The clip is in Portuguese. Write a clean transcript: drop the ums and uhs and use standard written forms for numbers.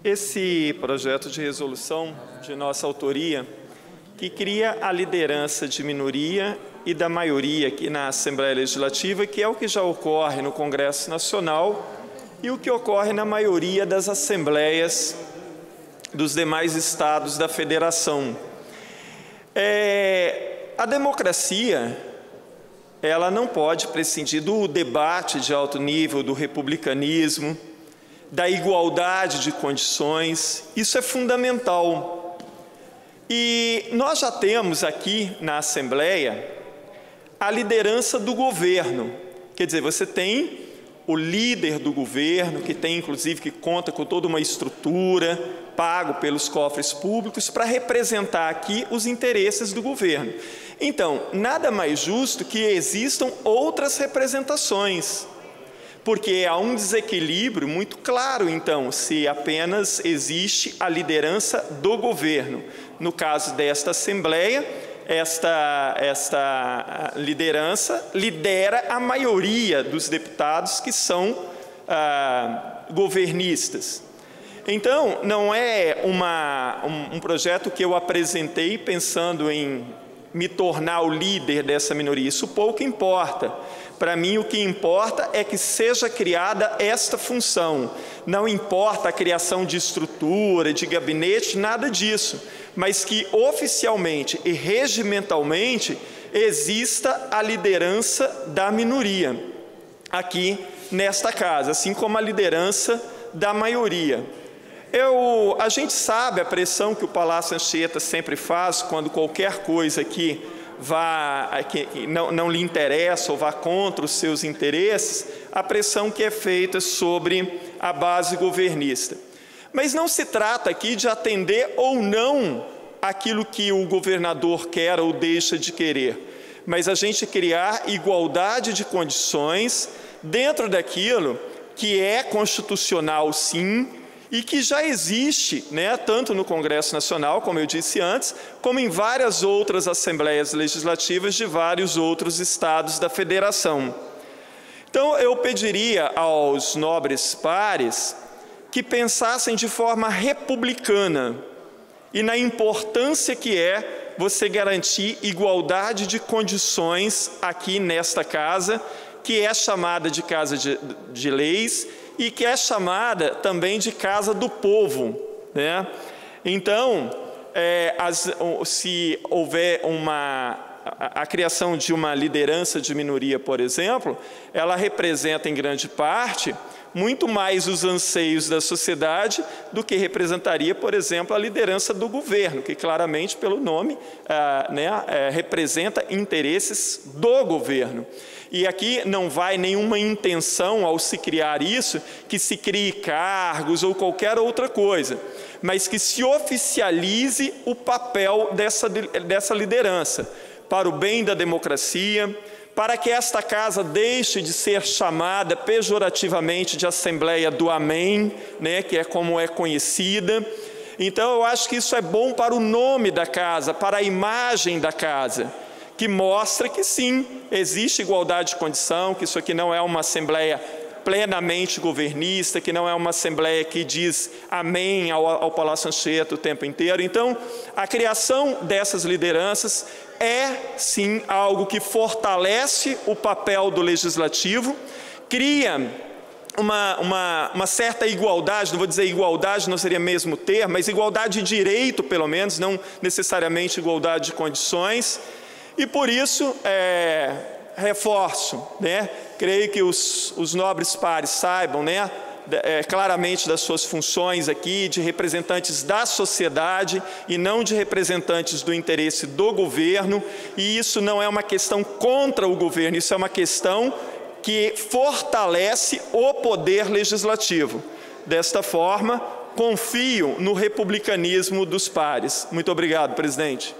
Esse projeto de resolução de nossa autoria, que cria a liderança de minoria e da maioria aqui na Assembleia Legislativa, que é o que já ocorre no Congresso Nacional e o que ocorre na maioria das assembleias dos demais estados da Federação. A democracia, ela não pode prescindir do debate de alto nível, do republicanismo, da igualdade de condições. Isso é fundamental. E nós já temos aqui na Assembleia a liderança do governo. Quer dizer, você tem o líder do governo, que tem inclusive, que conta com toda uma estrutura, pago pelos cofres públicos, para representar aqui os interesses do governo. Então, nada mais justo que existam outras representações, porque há um desequilíbrio muito claro, então, se apenas existe a liderança do governo. No caso desta Assembleia, esta liderança lidera a maioria dos deputados que são governistas. Então, não é um projeto que eu apresentei pensando em me tornar o líder dessa minoria. Isso pouco importa. Para mim, o que importa é que seja criada esta função. Não importa a criação de estrutura, de gabinete, nada disso, mas que oficialmente e regimentalmente exista a liderança da minoria aqui nesta casa, assim como a liderança da maioria. A gente sabe a pressão que o Palácio Anchieta sempre faz quando qualquer coisa que não lhe interessa ou vá contra os seus interesses, a pressão que é feita sobre a base governista. Mas não se trata aqui de atender ou não aquilo que o governador quer ou deixa de querer, mas a gente criar igualdade de condições dentro daquilo que é constitucional, sim, e que já existe, tanto no Congresso Nacional, como eu disse antes, como em várias outras assembleias legislativas de vários outros estados da Federação. Então, eu pediria aos nobres pares que pensassem de forma republicana e na importância que é você garantir igualdade de condições aqui nesta casa, que é chamada de Casa de Leis, e que é chamada também de Casa do Povo, Então, se houver a criação de uma liderança de minoria, por exemplo, ela representa em grande parte muito mais os anseios da sociedade do que representaria, por exemplo, a liderança do governo, que claramente, pelo nome, representa interesses do governo. E aqui não vai nenhuma intenção, ao se criar isso, que se crie cargos ou qualquer outra coisa, mas que se oficialize o papel dessa liderança, para o bem da democracia, para que esta casa deixe de ser chamada pejorativamente de Assembleia do Amém, que é como é conhecida. Então, eu acho que isso é bom para o nome da casa, para a imagem da casa, que mostra que sim, existe igualdade de condição, que isso aqui não é uma Assembleia plenamente governista, que não é uma Assembleia que diz amém ao Palácio Anchieta o tempo inteiro. Então, a criação dessas lideranças é, sim, algo que fortalece o papel do Legislativo, cria uma certa igualdade, não vou dizer igualdade, não seria mesmo ter, mas igualdade de direito, pelo menos, não necessariamente igualdade de condições. E por isso, reforço, creio que os nobres pares saibam, claramente das suas funções aqui, de representantes da sociedade e não de representantes do interesse do governo, e isso não é uma questão contra o governo, isso é uma questão que fortalece o poder legislativo. Desta forma, confio no republicanismo dos pares. Muito obrigado, presidente.